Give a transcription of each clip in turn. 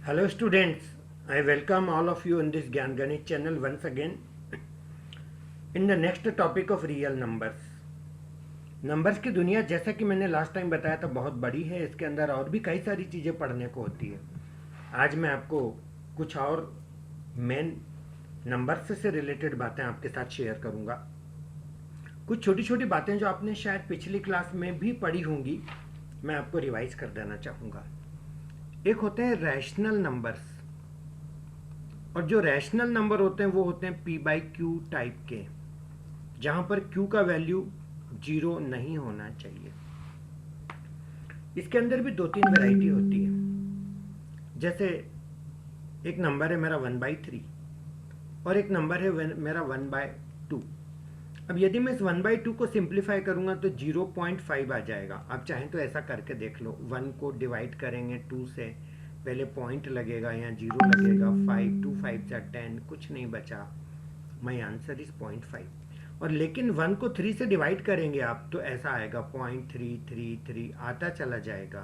Hello students, I welcome all of you in this Gyan Ganit channel once again in the next topic of real numbers. Numbers की दुनिया जैसा कि मैंने last time बताया था बहुत बड़ी है, इसके अंदर और भी कई सारी चीज़ें पढ़ने को होती है। आज मैं आपको कुछ और मेन नंबर्स से रिलेटेड बातें आपके साथ शेयर करूंगा। कुछ छोटी छोटी बातें जो आपने शायद पिछली क्लास में भी पढ़ी होंगी, मैं आपको रिवाइज कर देना चाहूँगा। एक होते हैं रैशनल नंबर्स, और जो रैशनल नंबर होते हैं वो होते हैं p/q टाइप के, जहां पर q का वैल्यू 0 नहीं होना चाहिए। इसके अंदर भी 2-3 वैरायटी होती है। जैसे एक नंबर है मेरा 1/3 और एक नंबर है मेरा 1/2। अब यदि मैं इस 1/2 को सिंप्लीफाई करूंगा तो 0.5 आ जाएगा। आप चाहें तो ऐसा करके देख लो, 1 को डिवाइड करेंगे 2 से, पहले पॉइंट लगेगा, यहाँ 0 लगेगा, 5 2 5 जा 10, कुछ नहीं बचा, माई आंसर इज 0.5। और लेकिन 1 को 3 से डिवाइड करेंगे आप तो ऐसा आएगा 0.333 आता चला जाएगा।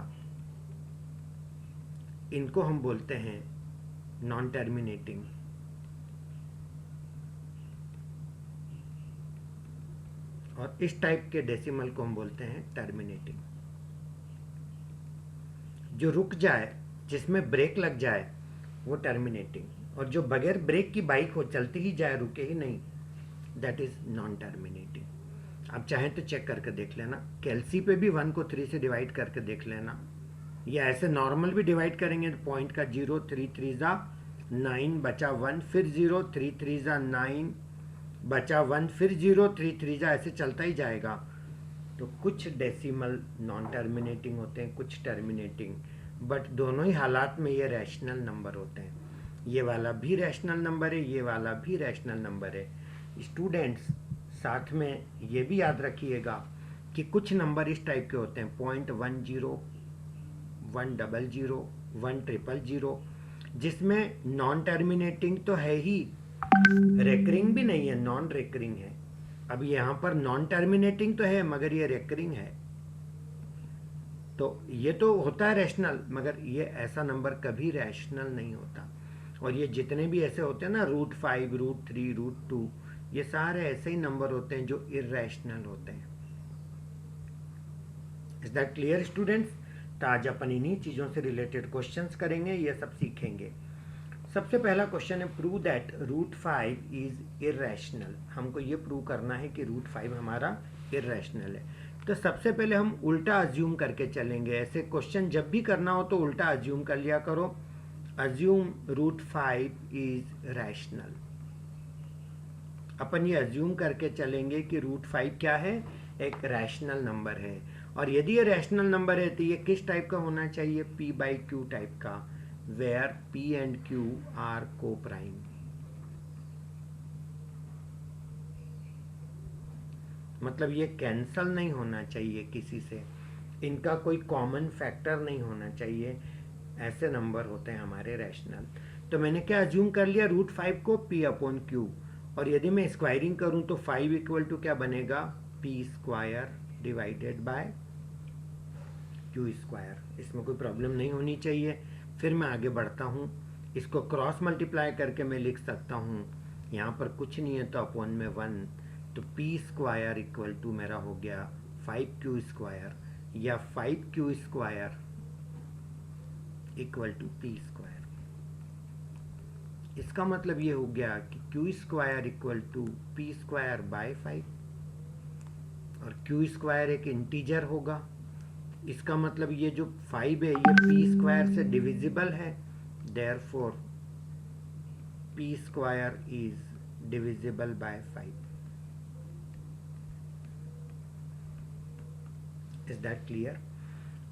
इनको हम बोलते हैं नॉन टर्मिनेटिंग। और इस टाइप के डेसिमल को हम बोलते हैं टर्मिनेटिंग। जो रुक जाए, जिसमें ब्रेक लग जाए, वो टर्मिनेटिंग। और जो बगैर ब्रेक की बाइक हो, चलती ही जाए, रुके ही नहीं, दैट इज नॉन टर्मिनेटिंग। आप चाहें तो चेक करके देख लेना, कैलसी पे भी 1 को 3 से डिवाइड करके देख लेना, या ऐसे नॉर्मल भी डिवाइड करेंगे तो पॉइंट का 0 3 3 जा 9 बचा 1, फिर 0 3 3 जा 9 बचा 1, फिर 0 3 3 जा, ऐसे चलता ही जाएगा। तो कुछ डेसिमल नॉन टर्मिनेटिंग होते हैं, कुछ टर्मिनेटिंग, बट दोनों ही हालात में ये रैशनल नंबर होते हैं। ये वाला भी रैशनल नंबर है, ये वाला भी रैशनल नंबर है। स्टूडेंट्स साथ में ये भी याद रखिएगा कि कुछ नंबर इस टाइप के होते हैं 0.10 100 100, जिसमें नॉन टर्मिनेटिंग तो है ही, रेकरिंग भी नहीं है, नॉन रेकरिंग है। अब यहाँ पर नॉन टर्मिनेटिंग तो है मगर ये रेकरिंग है, तो ये तो होता है रैशनल, मगर ये ऐसा नंबर कभी रैशनल नहीं होता। और ये जितने भी ऐसे होते हैं ना, √5 √3 √2, ये सारे ऐसे ही नंबर होते हैं जो इरैशनल होते हैं। Is that clear students? तो आज अपन इन्हीं चीज़ों से रिलेटेड क्वेश्चंस करेंगे, ये सब सीखेंगे। सबसे पहला क्वेश्चन है, प्रूव दैट √5 इज इरैशनल। हमको ये प्रूव करना है कि √5 हमारा इरैशनल है। तो सबसे पहले हम उल्टा अज्यूम करके चलेंगे। ऐसे क्वेश्चन जब भी करना हो तो उल्टा अज्यूम कर लिया करो। Assume √5 is rational. अपन ये अज्यूम करके चलेंगे कि √5 क्या है, एक रैशनल नंबर है। और यदि ये रैशनल नंबर है तो ये किस टाइप का होना चाहिए, p/q टाइप का, where p and q are coprime. मतलब ये कैंसल नहीं होना चाहिए किसी से, इनका कोई कॉमन फैक्टर नहीं होना चाहिए। ऐसे नंबर होते हैं हमारे रैशनल। तो मैंने क्या अज्यूम कर लिया, √5 को p/q। और यदि मैं स्क्वायरिंग करूं तो 5 इक्वल टू क्या बनेगा, p² डिवाइडेड बाय q²। इसमें कोई प्रॉब्लम नहीं होनी चाहिए। फिर मैं आगे बढ़ता हूँ, इसको क्रॉस मल्टीप्लाई करके मैं लिख सकता हूँ, यहाँ पर कुछ नहीं है तो अपॉन में 1, तो p² इक्वल टू मेरा हो गया 5q² या 5q² इक्वल टू p²। इसका मतलब ये हो गया कि q² इक्वल टू p²/5, और q² एक इंटीजर होगा। इसका मतलब ये जो 5 है ये p² से डिविजिबल है, therefore p² is divisible by 5। Is that clear?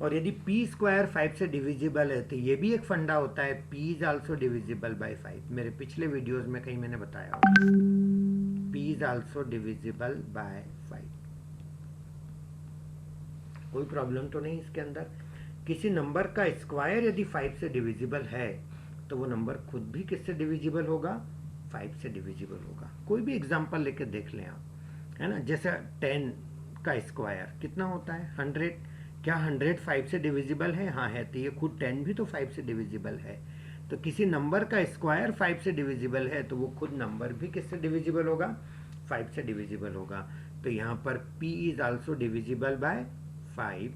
और यदि p² 5 से डिविजिबल है तो ये भी एक फंडा होता है, p is also divisible by 5। मेरे पिछले वीडियोस में कहीं मैंने बताया होगा, p is also divisible by 5। कोई प्रॉब्लम तो नहीं इसके अंदर। किसी नंबर का स्क्वायर यदि 5 से डिविजिबल है तो वो नंबर खुद भी किससे डिविजिबल होगा, 5 से डिविजिबल होगा। कोई भी एग्जांपल लेके देख लें आप, है ना। जैसे 10 का स्क्वायर कितना होता है, 100। क्या 100 5 से डिविजिबल है? हाँ है। तो ये खुद 10 भी तो 5 से डिविजिबल है। तो किसी नंबर का स्क्वायर 5 से डिविजिबल है तो वो खुद नंबर भी किससे डिविजिबल होगा, 5 से डिविजिबल होगा। तो यहाँ पर p is also divisible by 5,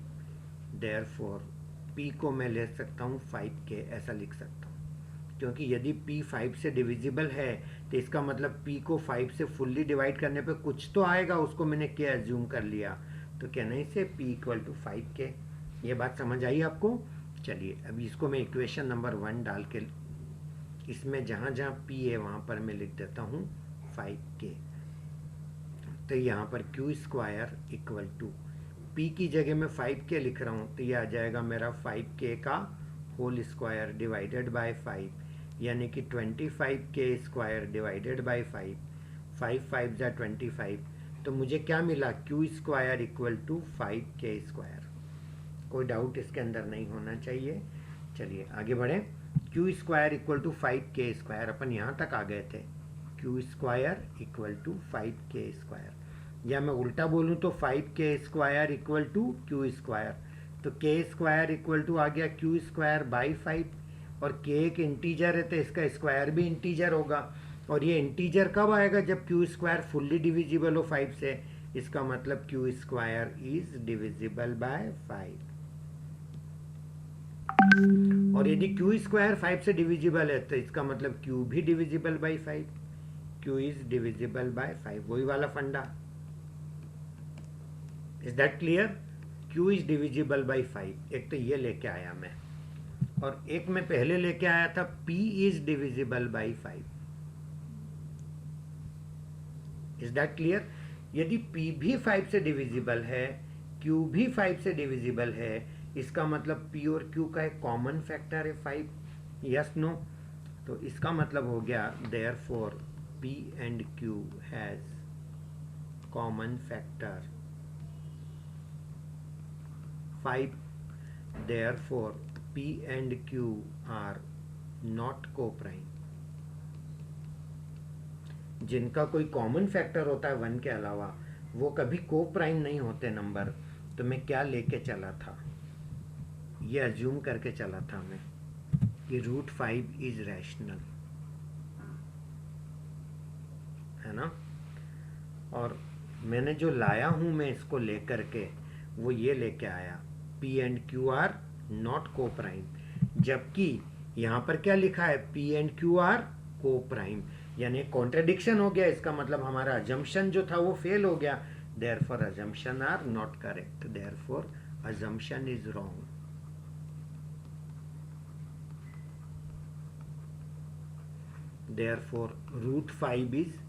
therefore p को मैं ले सकता हूँ 5k, ऐसा लिख सकता हूँ। क्योंकि यदि p 5 से डिविजिबल है तो इसका मतलब p को 5 से फुल्ली डिवाइड करने पे कुछ तो आएगा, उसको मैंने k एज्यूम कर लिया। तो कहने से p इक्वल टू 5k। ये बात समझ आई आपको? चलिए अभी इसको मैं इक्वेशन नंबर 1 डाल के इसमें जहाँ जहाँ p है वहाँ पर मैं लिख देता हूँ 5k। तो यहाँ पर q square equal to p की जगह मैं 5k लिख रहा हूँ तो ये आ जाएगा मेरा 5k का होल स्क्वायर डिवाइडेड बाय 5, यानी कि 25k स्क्वायर डिवाइडेड बाय 5, 5 5 जा 25। तो मुझे क्या मिला, Q square equal to 5k square. कोई डाउट इसके अंदर नहीं होना चाहिए। चलिए आगे बढ़े। Q square equal to 5k square, अपन यहाँ तक आ गए थे। Q square equal to 5k square, या मैं उल्टा बोलूँ तो 5k square equal to Q square. तो k स्क्वायर इक्वल टू आ गया क्यू स्क्वायर बाई 5, और k एक इंटीजर है तो इसका स्क्वायर भी इंटीजर होगा। और ये इंटीजर कब आएगा, जब क्यू स्क्वायर फुल्ली डिविजिबल हो 5 से। इसका मतलब Q square is divisible by 5। और यदि क्यू स्क्वायर 5 से डिविजिबल है तो इसका मतलब क्यू भी divisible by 5। Q is divisible by 5, वही वाला फंडा। Is that clear? Q is divisible by 5, एक तो ये लेके आया मैं, और एक मैं पहले लेके आया था p is divisible by 5। Is that clear? यदि p भी 5 से डिविजिबल है, q भी 5 से डिविजिबल है, इसका मतलब p और q का एक कॉमन फैक्टर है 5। Yes no? तो इसका मतलब हो गया therefore p and q has common factor 5, therefore p and q are not coprime. जिनका कोई कॉमन फैक्टर होता है 1 के अलावा, वो कभी कोप्राइम नहीं होते नंबर। तो मैं क्या लेके चला था, ये अज्यूम करके चला था मैं कि √5 इज रैशनल, है ना। और मैंने जो लाया हूं मैं इसको लेकर के, वो ये लेके आया p and q are not coprime, जबकि यहाँ पर क्या लिखा है, p and q are coprime, यानी कॉन्ट्रडिक्शन हो गया। इसका मतलब हमारा अजम्पशन जो था वो फेल हो गया। Therefore assumption are not correct, therefore assumption is wrong. Therefore √5 is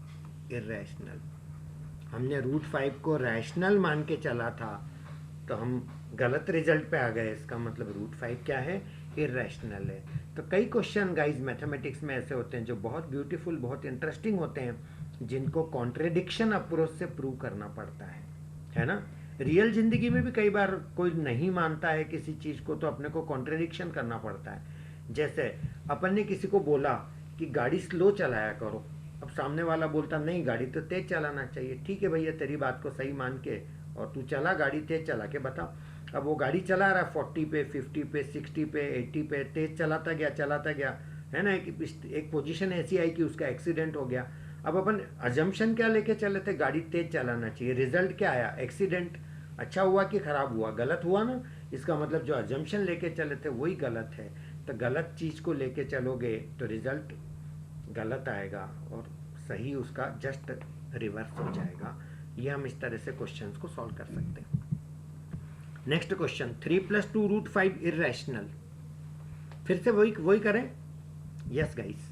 irrational. हमने √5 को रैशनल मान के चला था तो हम गलत रिजल्ट पे आ गए। इसका मतलब √5 क्या है, इरेशनल है। तो कई क्वेश्चन गाइज मैथमेटिक्स में ऐसे होते हैं जो बहुत ब्यूटीफुल, बहुत इंटरेस्टिंग होते हैं, जिनको कॉन्ट्रेडिक्शन अप्रोच से प्रूव करना पड़ता है ना। रियल जिंदगी में भी कई बार कोई नहीं मानता है किसी चीज को, तो अपने को कॉन्ट्रेडिक्शन करना पड़ता है। जैसे अपन ने किसी को बोला कि गाड़ी स्लो चलाया करो, अब सामने वाला बोलता नहीं गाड़ी तो तेज चलाना चाहिए। ठीक है भैया, तेरी बात को सही मान के और तू चला गाड़ी, तेज चला के बता। अब वो गाड़ी चला रहा है 40 पे, 50 पे, 60 पे, 80 पे, तेज चलाता गया, है ना। एक पोजीशन ऐसी आई कि उसका एक्सीडेंट हो गया। अब अपन अजम्पशन क्या लेके चले थे, गाड़ी तेज चलाना चाहिए। रिजल्ट क्या आया, एक्सीडेंट। अच्छा हुआ कि खराब हुआ, गलत हुआ ना। इसका मतलब जो अजम्पशन लेके चले थे वही गलत है। तो गलत चीज को लेके चलोगे तो रिजल्ट गलत आएगा और सही उसका जस्ट रिवर्स हो जाएगा। ये हम इस तरह से क्वेश्चंस को सॉल्व कर सकते हैं। Next question, 3 + 2 √5 irrational. फिर से वही करें। यस गाइस,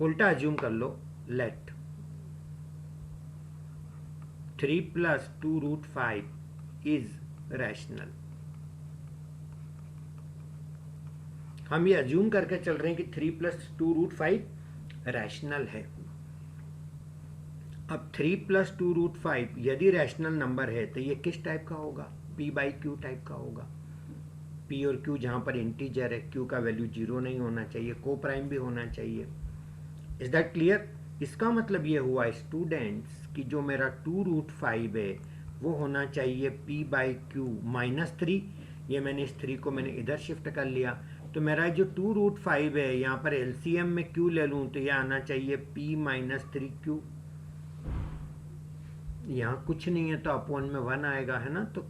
उल्टा अज्यूम कर लो। Late 3 + 2 √5 is rational. हम ये अज्यूम करके चल रहे हैं कि 3 + 2 √5 रैशनल है। अब 3 + 2 √5 यदि रैशनल नंबर है तो ये किस टाइप का होगा, p/q टाइप का होगा। p और q जहां पर इंटीजर है, q का वैल्यू 0 नहीं होना चाहिए, को प्राइम भी होना चाहिए। Is that clear? इसका मतलब ये हुआ स्टूडेंट्स कि जो मेरा 2 √5 है वो होना चाहिए p/q -3। ये मैंने इस 3 को मैंने इधर शिफ्ट कर लिया। तो मेरा जो 2√5 है, यहाँ पर एलसीएम में क्यू ले लूँ तो यह आना चाहिए p माइनस 3q। यहाँ कुछ नहीं है तो अपॉन में 1 आएगा, है ना, तो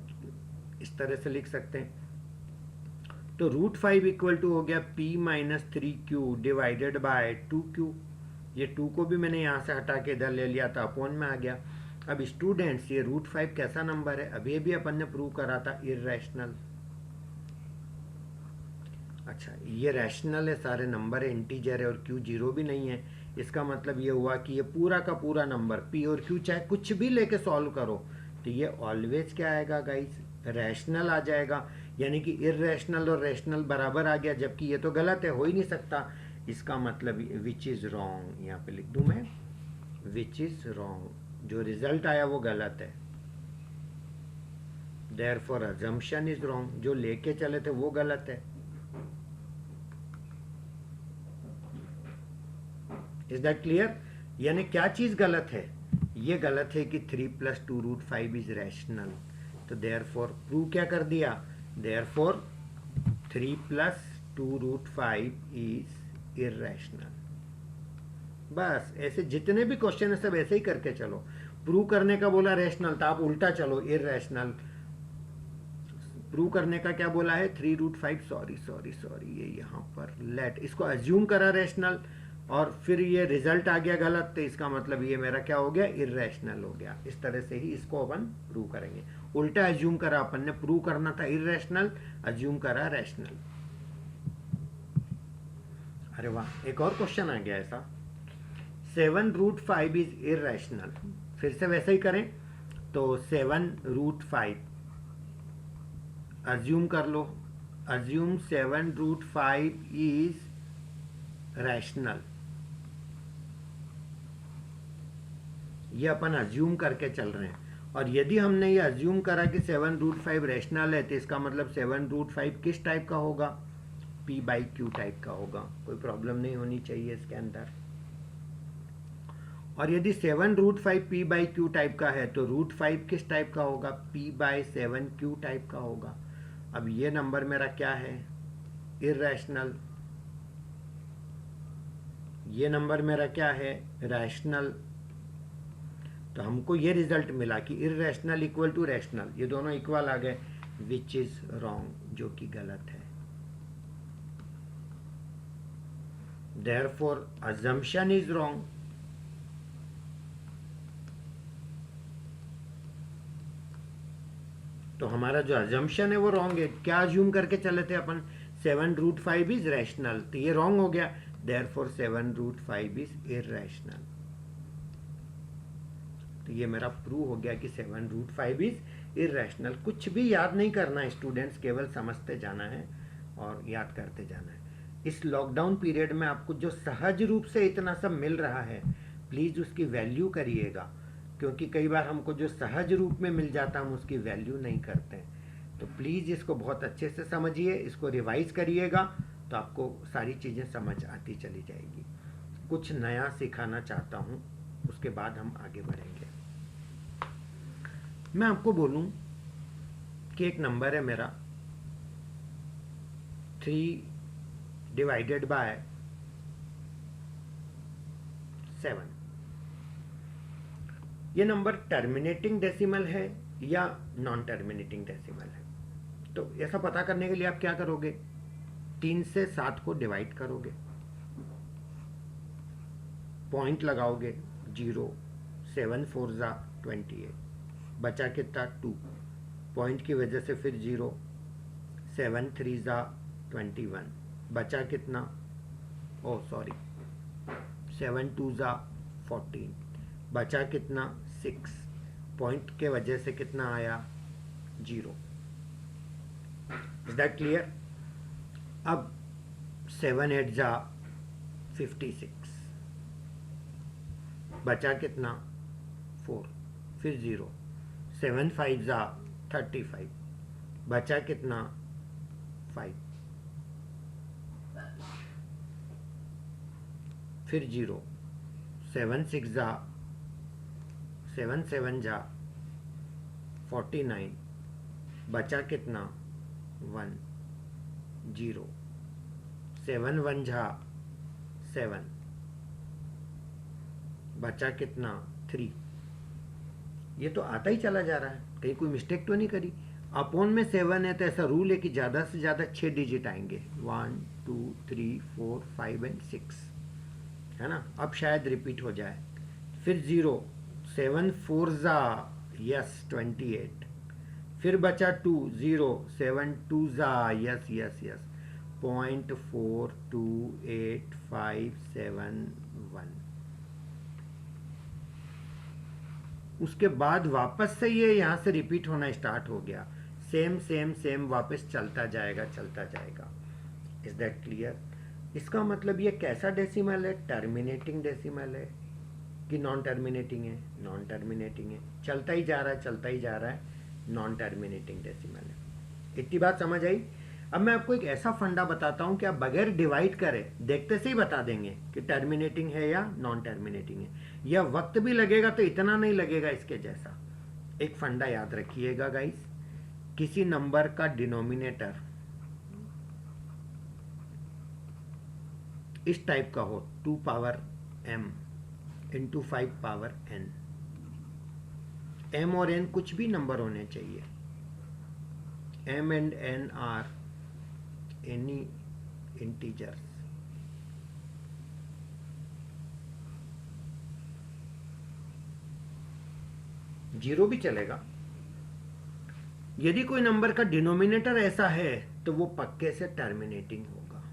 इस तरह से लिख सकते हैं। तो √5 इक्वल टू हो गया p minus 3q divided by 2q। ये 2 को भी मैंने यहाँ से हटा के इधर ले लिया था, अपॉन में आ गया। अब स्टूडेंट्स, ये √5 कैसा नंबर है? अभी भी अपन ने प्रूव करा था, इर्रेशनल। अच्छा, ये रैशनल है, सारे नंबर है, इंटीजर है और q जीरो भी नहीं है। इसका मतलब ये हुआ कि ये पूरा का पूरा नंबर p और q चाहे कुछ भी लेके सॉल्व करो तो ये ऑलवेज क्या आएगा गाइस? रैशनल आ जाएगा। यानी कि इर्रेशनल और रैशनल बराबर आ गया, जबकि ये तो गलत है, हो ही नहीं सकता। इसका मतलब विच इज़ रॉन्ग, यहाँ पे लिख दूँ मैं, विच इज़ रॉन्ग। जो रिजल्ट आया वो गलत है, देयरफॉर अजम्पशन इज रॉन्ग। जो लेके चले थे वो गलत है। Is that clear? यानी क्या चीज गलत है? ये गलत है कि 3 + 2√5 इज रैशनल। तो देयरफॉर प्रूव क्या कर दिया? Therefore 3 + 2√5 is irrational. बस ऐसे जितने भी क्वेश्चन है सब ऐसे ही करके चलो। प्रूव करने का बोला रैशनल, तो आप उल्टा चलो, इर्रेशनल। प्रूव करने का क्या बोला है? 3√5, सॉरी ये यहाँ पर लेट, इसको अज्यूम करा रैशनल और फिर ये रिजल्ट आ गया गलत, तो इसका मतलब ये मेरा क्या हो गया? इर्रेशनल हो गया। इस तरह से ही इसको अपन प्रूव करेंगे। उल्टा अज्यूम करा अपन ने, प्रूव करना था इर्रेशनल, अज्यूम करा रैशनल। अरे वाह, एक और क्वेश्चन आ गया ऐसा, 7√5 इज इर्रेशनल। फिर से वैसे ही करें तो 7√5 अज्यूम कर लो, अज्यूम 7√5 इज रैशनल। ये अपन अज्यूम करके चल रहे हैं। और यदि हमने ये अज्यूम करा कि 7√5 रैशनल है, तो इसका मतलब 7√5 किस टाइप का होगा? p/q टाइप का होगा। कोई प्रॉब्लम नहीं होनी चाहिए इसके अंदर। और यदि 7√5 p/q टाइप का है तो √5 किस टाइप का होगा? p/7q टाइप का होगा। अब ये नंबर मेरा क्या है? इर्रेशनल। ये नंबर मेरा क्या है? रैशनल। तो हमको ये रिजल्ट मिला कि इर्रेशनल इक्वल टू रैशनल, ये दोनों इक्वल आ गए, विच इज रॉन्ग, जो कि गलत है। Therefore assumption is wrong. तो हमारा जो अजम्पशन है वो रॉन्ग है। क्या अज्यूम करके चले थे अपन? 7√5 इज रैशनल, तो ये रॉन्ग हो गया। Therefore 7√5 is irrational. तो ये मेरा प्रूव हो गया कि 7√5 इज इर्रेशनल। कुछ भी याद नहीं करना है स्टूडेंट्स, केवल समझते जाना है और याद करते जाना है। इस लॉकडाउन पीरियड में आपको जो सहज रूप से इतना सब मिल रहा है, प्लीज़ उसकी वैल्यू करिएगा, क्योंकि कई बार हमको जो सहज रूप में मिल जाता है हम उसकी वैल्यू नहीं करते हैं। तो प्लीज़ इसको बहुत अच्छे से समझिए, इसको रिवाइज करिएगा, तो आपको सारी चीज़ें समझ आती चली जाएगी। कुछ नया सिखाना चाहता हूँ, उसके बाद हम आगे बढ़ेंगे। मैं आपको बोलूं कि एक नंबर है मेरा 3 डिवाइडेड बाय 7। ये नंबर टर्मिनेटिंग डेसिमल है या नॉन टर्मिनेटिंग डेसिमल है? तो ऐसा पता करने के लिए आप क्या करोगे? 3 से 7 को डिवाइड करोगे, पॉइंट लगाओगे 0, 7 4 ज़ा 28, बचा कितना? 2, पॉइंट की वजह से फिर 0, 7 3 ज़ा 21, बचा कितना? 7 2 ज़ा 14, बचा कितना? 6, पॉइंट के वजह से कितना आया? 0। Is that clear? अब 7 8 ज़ा 56, बचा कितना? 4, फिर 0, 7 5 ज़ा 35, बचा कितना? 5, फिर 0, 7 6 ज़ा 7 7 ज़ा 49, बचा कितना? 1 0, 7 1 जा 7, बचा कितना 3। ये तो आता ही चला जा रहा है, कहीं कोई मिस्टेक तो नहीं करी। अपॉन में 7 है तो ऐसा रूल है कि ज़्यादा से ज़्यादा 6 डिजिट आएंगे, 1 2 3 4 5 एंड 6, है ना। अब शायद रिपीट हो जाए। फिर 0, 7 4 जा यस 28, फिर बचा 2 0, 7 2 जा यस यस यस 0.42857 उसके बाद वापस से ये यहाँ से रिपीट होना स्टार्ट हो गया। सेम सेम सेम वापस चलता जाएगा चलता जाएगा। Is that clear? इसका मतलब ये कैसा डेसिमल है? टर्मिनेटिंग डेसिमल है कि नॉन टर्मिनेटिंग है? नॉन टर्मिनेटिंग है, चलता ही जा रहा है चलता ही जा रहा है, नॉन टर्मिनेटिंग डेसिमल है। इतनी बात समझ आई? अब मैं आपको एक ऐसा फंडा बताता हूं कि आप बगैर डिवाइड करे देखते से ही बता देंगे कि टर्मिनेटिंग है या नॉन टर्मिनेटिंग है। या वक्त भी लगेगा तो इतना नहीं लगेगा इसके जैसा। एक फंडा याद रखिएगा गाइस, किसी नंबर का डिनोमिनेटर इस टाइप का हो 2 power m into 5 power n। m और n कुछ भी नंबर होने चाहिए। m and n are any integers। Zero भी चलेगा। यदि कोई नंबर का डिनोमिनेटर ऐसा है तो वो पक्के से टर्मिनेटिंग होगा।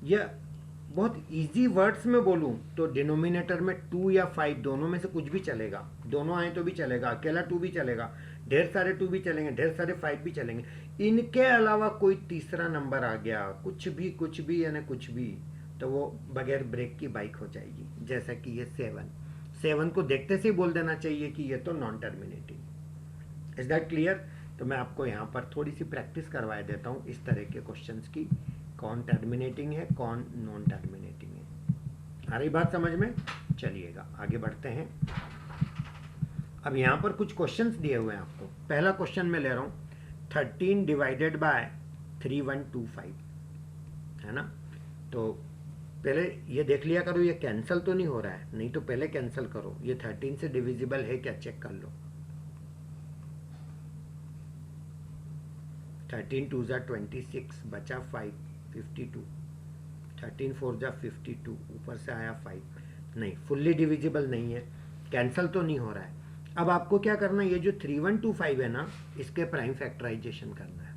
यह बहुत इजी वर्ड्स में बोलूं तो डिनोमिनेटर में 2 या 5 दोनों में से कुछ भी चलेगा। दोनों आए तो भी चलेगा, अकेला 2 भी चलेगा, ढेर सारे 2 भी चलेंगे, ढेर सारे 5 भी चलेंगे। इनके अलावा कोई तीसरा नंबर आ गया, कुछ भी यानी कुछ भी, तो वो बगैर ब्रेक की बाइक हो जाएगी। जैसा कि ये 7 को देखते से ही बोल देना चाहिए कि ये तो non terminating. Is that clear? तो मैं आपको यहाँ पर थोड़ी सी प्रैक्टिस करवा देता हूँ इस तरह के क्वेश्चंस की, कौन टर्मिनेटिंग है कौन नॉन टर्मिनेटिंग है। आ रही बात समझ में? चलिएगा आगे बढ़ते हैं। अब यहाँ पर कुछ क्वेश्चंस दिए हुए हैं आपको। पहला क्वेश्चन मैं ले रहा हूँ 13 डिवाइडेड बाय 3125, है ना। तो पहले ये देख लिया करो ये कैंसिल तो नहीं हो रहा है, नहीं तो पहले कैंसिल करो। ये 13 से डिविजिबल है क्या चेक कर लो। 13 2 जा 26, बचा 5 52, 13 4 जा 52, ऊपर से आया 5, नहीं फुल्ली डिविजिबल नहीं है, कैंसिल तो नहीं हो रहा है। अब आपको क्या करना है, ये जो 3125 है ना, इसके प्राइम फैक्टराइजेशन करना है।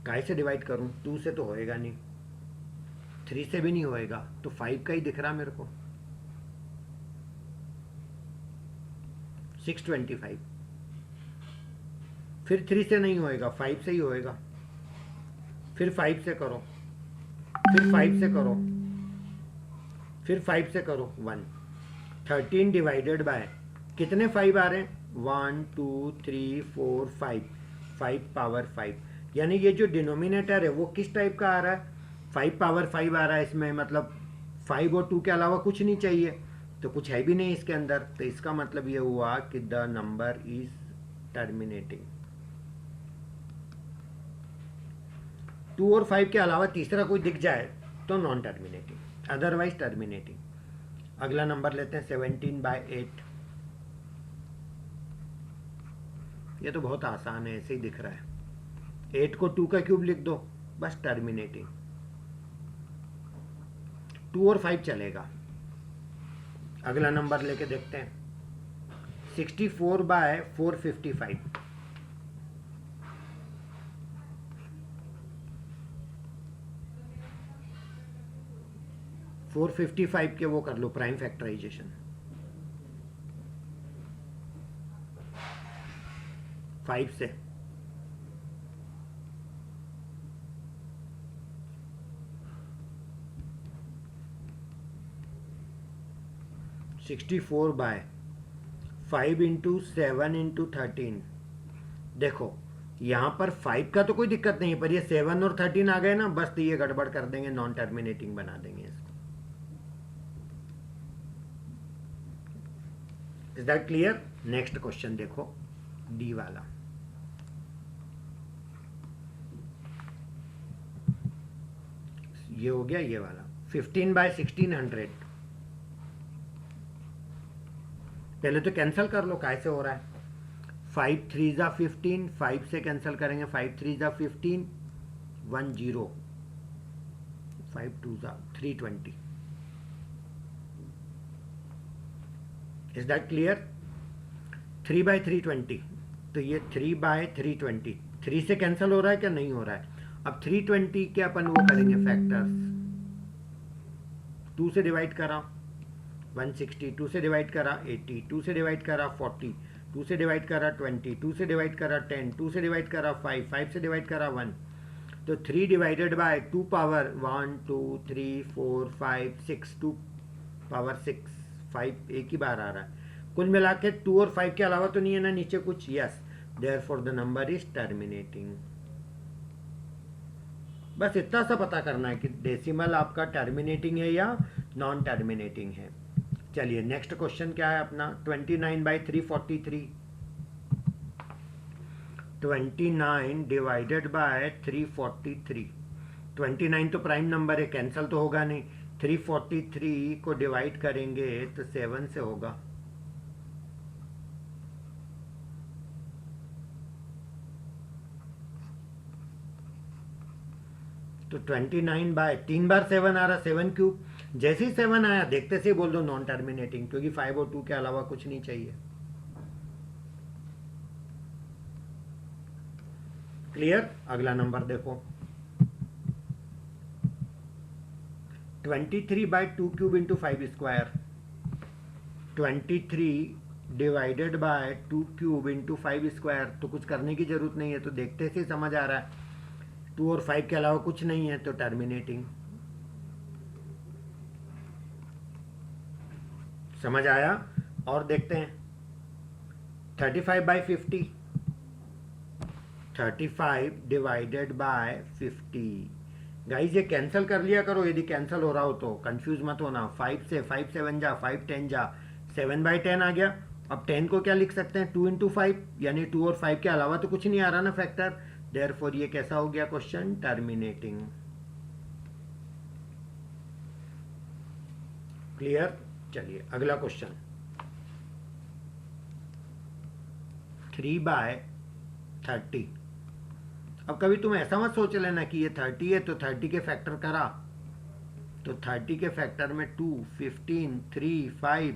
काय से डिवाइड करूं? 2 से तो होएगा नहीं, 3 से भी नहीं होएगा, तो 5 का ही दिख रहा मेरे को। 625, फिर 3 से नहीं होएगा, 5 से ही होएगा। फिर 5 से करो, फिर 5 से करो, फिर 5 से करो 1। 13 डिवाइडेड बाय कितने 5 आ रहे हैं? 1 2 3 4 5, 5 पावर 5। यानी ये जो डिनोमिनेटर है वो किस टाइप का आ रहा है? 5 पावर 5 आ रहा है इसमें, मतलब 5 और 2 के अलावा कुछ नहीं चाहिए, तो कुछ है भी नहीं इसके अंदर। तो इसका मतलब ये हुआ कि द नंबर इज टर्मिनेटिंग। 2 और 5 के अलावा तीसरा कोई दिख जाए तो नॉन टर्मिनेटिंग, अदरवाइज टर्मिनेटिंग। अगला नंबर लेते हैं 17 बाय 8। ये तो बहुत आसान है, ऐसे ही दिख रहा है। 8 को 2 का क्यूब लिख दो, बस टर्मिनेटिंग। 2 और 5 चलेगा। अगला नंबर लेके देखते हैं 64 बाय 455। 455 के वो कर लो प्राइम फैक्टराइजेशन। 5 से सिक्सटी 4 बाय 5 इंटू 7 इंटू 13। देखो यहाँ पर 5 का तो कोई दिक्कत नहीं है, पर ये 7 और 13 आ गए ना, बस तो ये गड़बड़ कर देंगे, नॉन टर्मिनेटिंग बना देंगे इसको। Is that clear? Next question देखो डी वाला। ये हो गया ये वाला 15/1600। पहले तो कैंसिल कर लो, कैसे हो रहा है। 5 3 ज़ा 15, 5 से कैंसिल करेंगे, 5 3 ज़ा 15, 1 0, 5 2 ज़ा 320। Is that clear? 3/320, तो ये 3/320, 3 से कैंसिल हो रहा है क्या? नहीं हो रहा है। अब 320 के अपन वो करेंगे फैक्टर्स, 2 से डिवाइड करा 160, 2 से डिवाइड करा 80, 2 से डिवाइड करा 40, 2 से डिवाइड करा 20, 2 से डिवाइड करा 10, 2 से डिवाइड करा 5, 5 से डिवाइड करा 1। तो 3 डिवाइडेड बाय 2 पावर 1 2 3 4 5 6, 2 पावर 6, 5 एक ही बार आ रहा है। कुल मिला के 2 और 5 के अलावा तो नहीं है ना नीचे कुछ? Yes, therefore the number is terminating. बस इतना सा पता करना है कि डेसिमल आपका टर्मिनेटिंग है या नॉन टर्मिनेटिंग है। चलिए नेक्स्ट क्वेश्चन क्या है अपना, 29/343। 29 डिवाइडेड बाय 343। 29 तो प्राइम नंबर है, कैंसिल तो होगा नहीं। 343 को डिवाइड करेंगे तो 7 से होगा। तो 29 बाय 3 बार 7 आ रहा, 7 क्यूब। जैसे ही 7 आया देखते से बोल दो नॉन टर्मिनेटिंग, क्योंकि 5 और 2 के अलावा कुछ नहीं चाहिए। क्लियर? अगला नंबर देखो, 23/2 cube into 5 square. 23 divided by 2 cube into 5 square. तो कुछ करने की जरूरत नहीं है, तो देखते से समझ आ रहा है 2 और 5 के अलावा कुछ नहीं है, तो टर्मिनेटिंग। समझ आया? और देखते हैं 35/50। 35 डिवाइडेड बाय 50। गाइज ये कैंसिल कर लिया करो, यदि कैंसिल हो रहा हो तो कंफ्यूज मत होना। 5 से 5 7 जा, 5 10 जा, 7/10 आ गया। अब 10 को क्या लिख सकते हैं? 2 इंटू 5, यानी 2 और 5 के अलावा तो कुछ नहीं आ रहा ना फैक्टर। देयरफॉर ये कैसा हो गया क्वेश्चन? टर्मिनेटिंग। क्लियर? चलिए अगला क्वेश्चन, 3/30। अब कभी तुम ऐसा मत सोच लेना कि ये 30 है तो 30 के फैक्टर करा, तो 30 के फैक्टर में 2 15 3 5,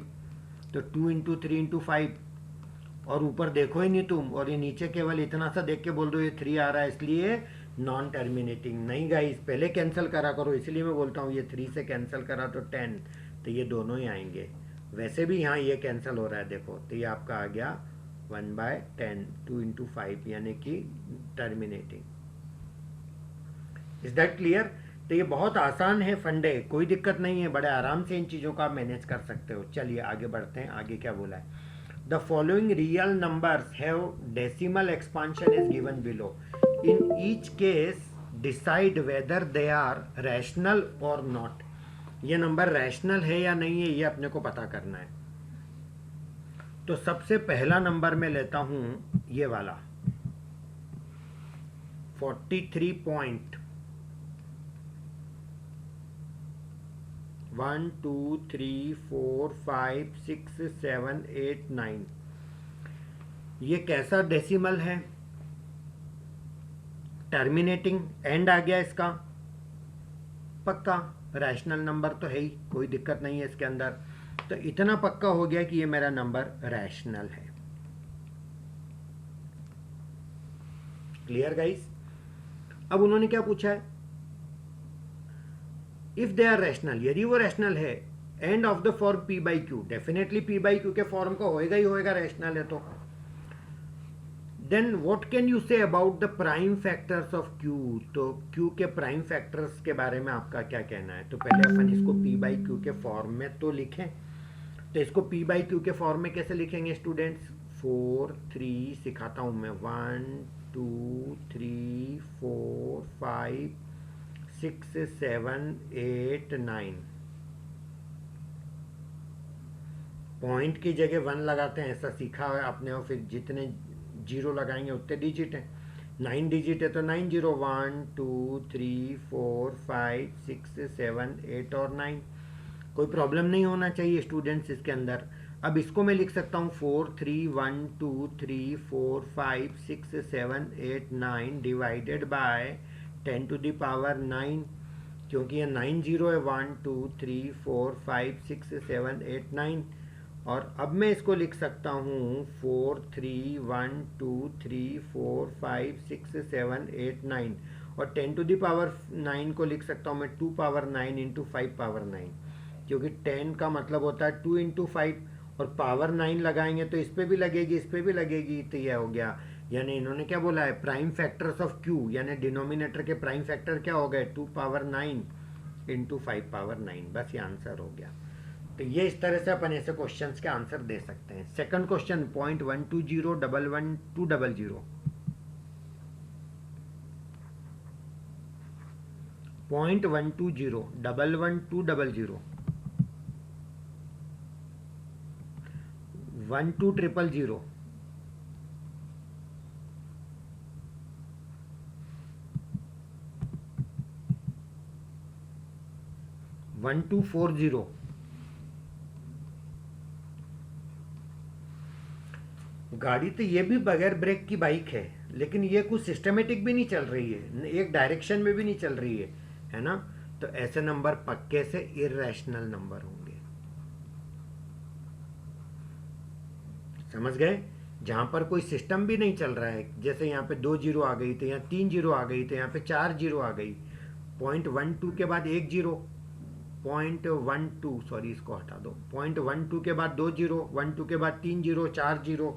तो 2 इंटू 3 इंटू 5, और ऊपर देखो ही नहीं तुम, और ये नीचे केवल इतना सा देख के बोल दो ये 3 आ रहा है, इसलिए नॉन टर्मिनेटिंग। नहीं गाइस, पहले कैंसिल करा करो, इसलिए मैं बोलता हूँ ये 3 से कैंसिल करा तो 10, तो ये दोनों ही आएंगे। वैसे भी यहाँ ये कैंसिल हो रहा है, देखो, तो ये आपका आ गया 1/10, 2 इंटू 5, यानी कि टर्मिनेटिंग। Is that clear? तो ये बहुत आसान है फंडे, कोई दिक्कत नहीं है, बड़े आराम से इन चीज़ों का आप मैनेज कर सकते हो। चलिए आगे बढ़ते हैं, आगे क्या बोला है। The following real numbers have decimal expansion is given below. In each case decide whether they are rational और नॉट। ये नंबर रैशनल है या नहीं है, ये अपने को पता करना है। तो सबसे पहला नंबर मैं लेता हूं ये वाला 43.1 2 3 4 5 6 7 8 9। ये कैसा डेसिमल है? टर्मिनेटिंग, एंड आ गया इसका, पक्का रैशनल नंबर तो है ही, कोई दिक्कत नहीं है इसके अंदर। तो इतना पक्का हो गया कि ये मेरा नंबर रैशनल है। Clear guys? अब उन्होंने क्या पूछा है? इफ दे आर रैशनल, यदि वो रैशनल है, end of the form p/q, definitely p/q के फॉर्म का होएगा ही होएगा, रैशनल है तो। Then what can you say about the prime factors of q? तो q के प्राइम फैक्टर्स के बारे में आपका क्या कहना है? तो पहले अपन इसको p/q के फॉर्म में तो लिखें। तो इसको p/q के फॉर्म में कैसे लिखेंगे स्टूडेंट्स? 4 3 सिखाता हूं मैं, 1 2 3 4 5 6 7 8 9। पॉइंट की जगह 1 लगाते हैं, ऐसा सीखा है आपने, और फिर जितने जीरो लगाएंगे उतने डिजिट हैं। 9 डिजिट है तो 9 0, 1 2 3 4 5 6 7 8 और 9। कोई प्रॉब्लम नहीं होना चाहिए स्टूडेंट्स इसके अंदर। अब इसको मैं लिख सकता हूँ 4 3 1 2 3 4 5 6 7 8 9 divided by 10 to the power 9, क्योंकि ये 9 0 है। 1 2 3 4 5 6 7 8 9। और अब मैं इसको लिख सकता हूँ 4 3 1 2 3 4 5 6 7 8 9, और 10 टू द पावर 9 को लिख सकता हूँ मैं 2 पावर 9 इंटू 5 पावर 9, क्योंकि 10 का मतलब होता है 2 इंटू 5, और पावर 9 लगाएंगे तो इस पर भी लगेगी इस पर भी लगेगी, तो यह हो गया। यानी इन्होंने क्या बोला है, प्राइम फैक्टर्स ऑफ क्यू, यानी डिनोमिनेटर के प्राइम फैक्टर क्या हो गए, 2 पावर 9 इंटू 5 पावर 9। बस ये आंसर हो गया। तो ये इस तरह से अपन ऐसे क्वेश्चंस के आंसर दे सकते हैं। Second question 0.120 111200, 0.120 111200, 12000, 1240। गाड़ी तो ये भी बगैर ब्रेक की बाइक है, लेकिन ये कुछ सिस्टमेटिक भी नहीं चल रही है, एक डायरेक्शन में भी नहीं चल रही है ना। तो ऐसे नंबर पक्के से इरेशनल नंबर होंगे, समझ गए। जहां पर कोई सिस्टम भी नहीं चल रहा है, जैसे यहाँ पे 2 जीरो आ गई तो यहाँ 3 जीरो आ गई तो यहाँ पे 4 जीरो आ गई, 0.12 के बाद 1 जीरो, 0.12 सॉरी इसको हटा दो, 0.12 के बाद 2 जीरो, 12 के बाद 3 जीरो, 4 जीरो,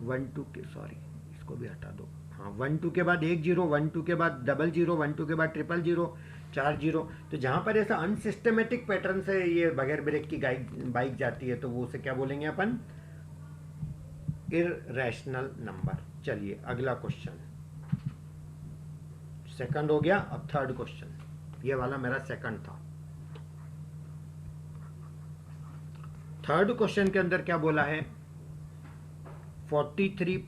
12 के सॉरी इसको भी हटा दो, हाँ 12 के बाद 1 जीरो, 12 के बाद डबल जीरो, 12 के बाद ट्रिपल जीरो, 4 जीरो। तो जहाँ पर ऐसा अनसिस्टमेटिक पैटर्न से ये बगैर ब्रेक की बाइक जाती है तो वो उसे क्या बोलेंगे अपन, इररेशनल नंबर। चलिए अगला क्वेश्चन, सेकंड हो गया। अब थर्ड क्वेश्चन, ये वाला मेरा सेकंड था। थर्ड क्वेश्चन के अंदर क्या बोला है, 1 2 3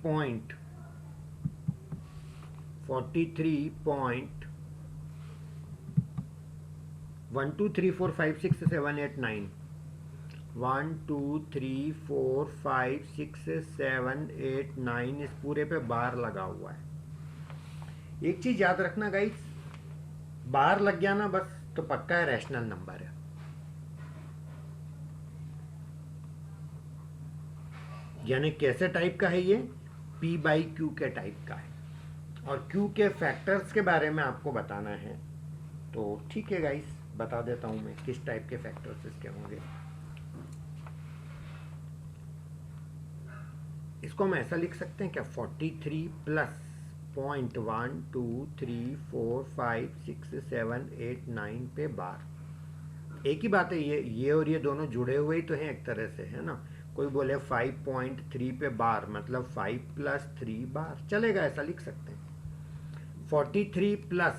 4 5 6 7 8 9, 1 2 3 4 5 6 7 8 9, इस पूरे पे बार लगा हुआ है। एक चीज याद रखना गाइस, बार लग गया ना बस तो पक्का है रैशनल नंबर है। यानी कैसे टाइप का है ये, P बाई क्यू के टाइप का है, और Q के फैक्टर्स के बारे में आपको बताना है। तो ठीक है गाइस, बता देता हूं मैं किस टाइप के फैक्टर्स इसके होंगे। इसको हम ऐसा लिख सकते हैं क्या, 43 प्लस 0.1 2 3 4 5 6 7 8 9 पे बार। एक ही बात है, ये और ये दोनों जुड़े हुए ही तो हैं एक तरह से, है ना। कोई बोले 5.3 पे बार, मतलब 5 प्लस 3 बार, चलेगा, ऐसा लिख सकते हैं। 43 प्लस,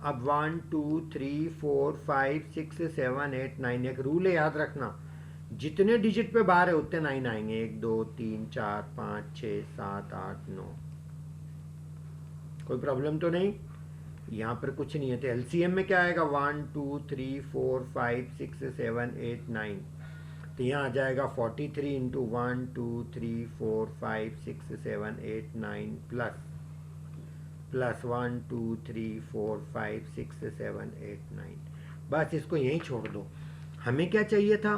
अब 1 2 3 4 5 6 7 8 9, एक रूल है याद रखना, जितने डिजिट पे बार है उतने 9 आएंगे, 1 2 3 4 5 6 7 8 9। कोई प्रॉब्लम तो नहीं, यहाँ पर कुछ नहीं है। तो एलसीएम में क्या आएगा, 1 2 3 4 5 6 7 8 9, तो यहाँ आ जाएगा 43 इंटू 1 2 3 4 5 6 7 8 9 प्लस 1 2 3 4 5 6 7 8 9। बस इसको यहीं छोड़ दो। हमें क्या चाहिए था,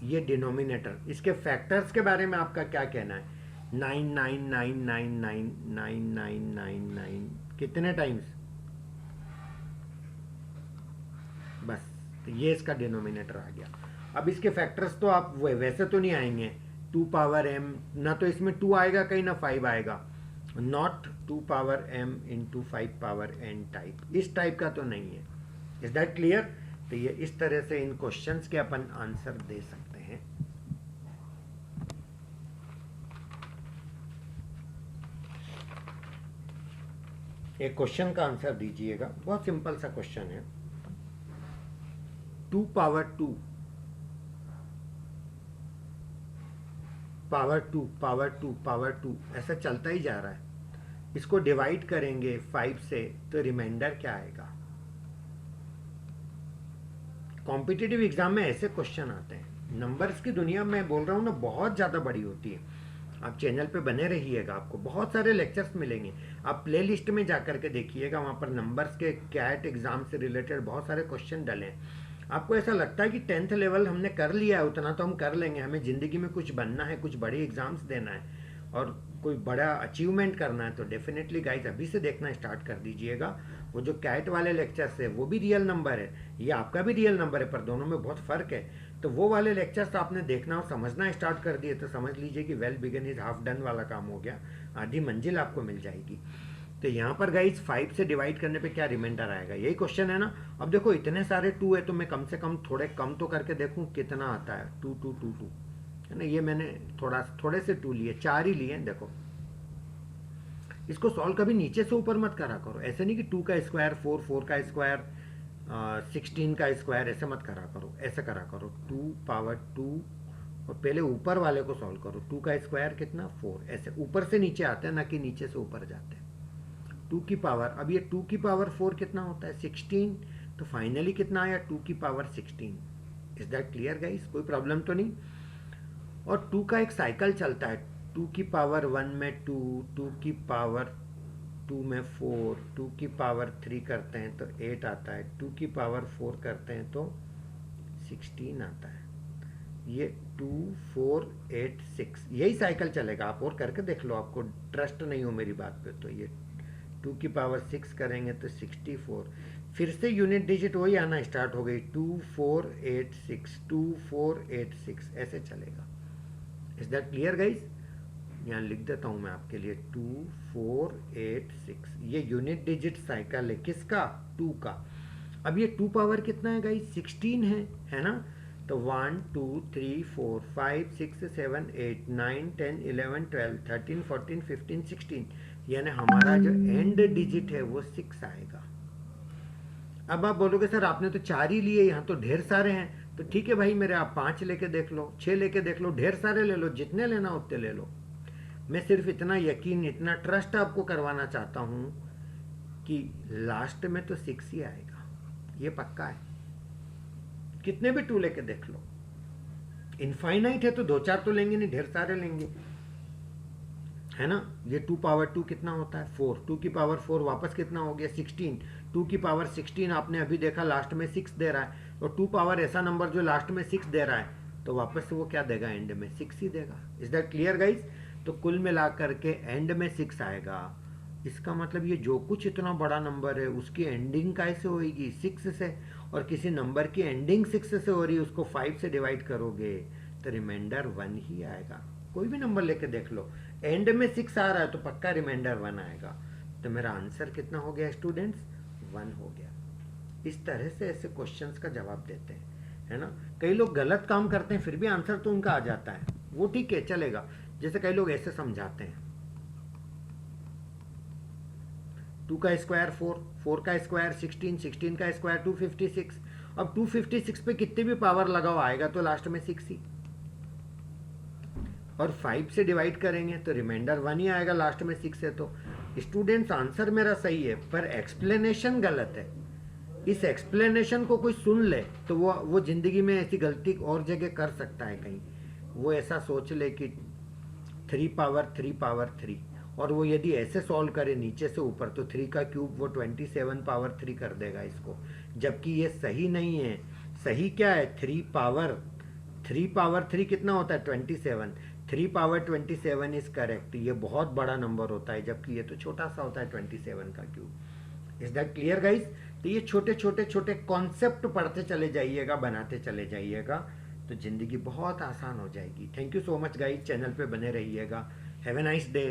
ये डिनोमिनेटर, इसके फैक्टर्स के बारे में आपका क्या कहना है। 9 9 9 9 9 9 9 9 9 कितने टाइम्स, बस तो ये इसका डिनोमिनेटर आ गया। अब इसके फैक्टर्स तो आप वैसे तो नहीं आएंगे, 2 पावर m, ना तो इसमें 2 आएगा कहीं ना 5 आएगा, not 2 power m into 5 power n type, इस टाइप का तो नहीं है। Is that clear. तो ये इस तरह से इन क्वेश्चंस के अपन आंसर दे सकते हैं। एक क्वेश्चन का आंसर दीजिएगा, बहुत सिंपल सा क्वेश्चन है। 2 पावर 2 पावर 2 पावर 2 पावर 2 ऐसा चलता ही जा रहा है। इसको डिवाइड करेंगे 5 से तो रिमाइंडर क्या आएगा। कॉम्पिटिटिव एग्जाम में ऐसे क्वेश्चन आते हैं। नंबर्स की दुनिया में बोल रहा हूँ ना, बहुत ज़्यादा बड़ी होती है। आप चैनल पे बने रहिएगा, आपको बहुत सारे लेक्चर्स मिलेंगे। आप प्लेलिस्ट में जा कर के देखिएगा, वहाँ पर नंबर्स के कैट एग्जाम से रिलेटेड बहुत सारे क्वेश्चन डले हैं। आपको ऐसा लगता है कि 10th लेवल हमने कर लिया है, उतना तो हम कर लेंगे, हमें ज़िंदगी में कुछ बनना है, कुछ बड़े एग्जाम्स देना है और कोई बड़ा अचीवमेंट करना है, तो डेफिनेटली गाइस अभी से देखना स्टार्ट कर दीजिएगा। वो जो कैट वाले लेक्चर्स है वो भी रियल नंबर है, ये आपका भी रियल नंबर है, पर दोनों में बहुत फ़र्क है। तो वो वाले लेक्चर्स आपने देखना और समझना स्टार्ट कर दिए तो समझ लीजिए कि well begun is half done वाला काम हो गया, आधी मंजिल आपको मिल जाएगी। तो यहाँ पर गाइस 5 से डिवाइड करने पे क्या रिमाइंडर आएगा, यही क्वेश्चन है ना। अब देखो इतने सारे 2 है तो मैं कम से कम थोड़े कम तो करके देखूँ कितना आता है। 2 2 2 2 है ना, ये मैंने थोड़े से 2 लिए, 4 ही लिए। देखो इसको सॉल्व कभी नीचे से ऊपर मत करा करो, ऐसे नहीं कि 2 का स्क्वायर 4, 4 का स्क्वायर 16 का स्क्वायर, ऐसे मत करा करो, ऐसे करा करो 2 पावर 2 और पहले ऊपर वाले को सॉल्व करो। 2 का स्क्वायर कितना 4, ऐसे ऊपर से नीचे आते हैं ना कि नीचे से ऊपर जाते हैं। 2 की पावर, अब ये 2 की पावर 4 कितना होता है 16, तो फाइनली कितना आया 2 की power 16। Is that clear guys, कोई प्रॉब्लम तो नहीं। और 2 का एक साइकिल चलता है, 2 की पावर 1 में 2, 2 की पावर 2 में 4, 2 की पावर 3 करते हैं तो 8 आता है, 2 की पावर 4 करते हैं तो 16 आता है। ये 2 4 8 6 यही साइकिल चलेगा। आप और करके देख लो, आपको ट्रस्ट नहीं हो मेरी बात पे तो ये 2 की पावर 6 करेंगे तो 64, फिर से यूनिट डिजिट वही आना स्टार्ट हो गई 2 4 8 6 2 4 8 6, ऐसे चलेगा। इज दैट क्लियर गाइज, यहाँ लिख देता हूँ मैं आपके लिए 2 4 8 6, ये यूनिट डिजिट साइकिल है किसका 2 का। अब ये 2 पावर कितना है गाइज 16 है ना। तो 1 2 3 4 5 6 7 8 9 10 11 12 13 14 15 16, यानी हमारा जो एंड डिजिट है वो 6 आएगा। अब आप बोलोगे सर आपने तो 4 ही लिए, यहाँ तो ढेर सारे हैं। तो ठीक है भाई मेरे, आप 5 लेके देख लो, 6 लेके देख लो, ढेर सारे ले लो, जितने लेना उतने ले लो। मैं सिर्फ इतना यकीन, इतना ट्रस्ट आपको करवाना चाहता हूँ कि लास्ट में तो 6 ही आएगा, ये पक्का है। कितने भी 2 लेके देख लो, इनफाइनाइट है तो 2-4 तो लेंगे नहीं, ढेर सारे लेंगे, है ना। ये 2 पावर 2 कितना होता है 4, 2 की पावर 4 वापस कितना हो गया 16, 2 की पावर 16 आपने अभी देखा लास्ट में 6 दे रहा है, और 2 पावर ऐसा नंबर जो लास्ट में 6 दे रहा है तो वापस से वो क्या देगा एंड में 6 ही देगा। Is that clear guys. तो कुल मिला करके एंड में 6 आएगा। इसका मतलब ये जो कुछ इतना बड़ा नंबर है उसकी एंडिंग कैसे होगी 6 से, और किसी नंबर की एंडिंग 6 से हो रही है, उसको 5 से डिवाइड करोगे तो रिमाइंडर 1 ही आएगा। कोई भी नंबर लेके देख लो, एंड में 6 आ रहा है तो पक्का रिमाइंडर 1 आएगा। तो मेरा आंसर कितना हो गया स्टूडेंट्स 1 हो गया। इस तरह से ऐसे क्वेश्चंस का जवाब देते हैं, है ना। कई लोग गलत काम करते हैं फिर भी आंसर तो उनका आ जाता है, वो ठीक है चलेगा। जैसे कई लोग ऐसे समझाते हैं 2 का स्क्वायर 4, 4 का स्क्वायर 16, 16 का स्क्वायर 256। अब 256 पे कितने भी पावर लगाओ आएगा तो लास्ट में 6 ही, और 5 से डिवाइड करेंगे तो रिमाइंडर 1 ही आएगा लास्ट में 6 है। तो स्टूडेंट्स आंसर मेरा सही है पर एक्सप्लेनेशन गलत है। इस एक्सप्लेनेशन को कोई सुन ले तो वो जिंदगी में ऐसी गलती और जगह कर सकता है कहीं। वो ऐसा सोच ले कि 3 पावर 3 पावर 3, और वो यदि ऐसे सॉल्व करे नीचे से ऊपर तो 3 का क्यूब वो 27 पावर 3 कर देगा इसको, जबकि ये सही नहीं है। सही क्या है 3 पावर 3 कितना होता है 27, 3 पावर 27 इज करेक्ट। ये बहुत बड़ा नंबर होता है जबकि ये तो छोटा सा होता है 27 का cube. Is that clear guys. तो ये छोटे छोटे छोटे कॉन्सेप्ट पढ़ते चले जाइएगा, बनाते चले जाइएगा तो जिंदगी बहुत आसान हो जाएगी। Thank you so much guys, channel पे बने रहिएगा। Have a nice day.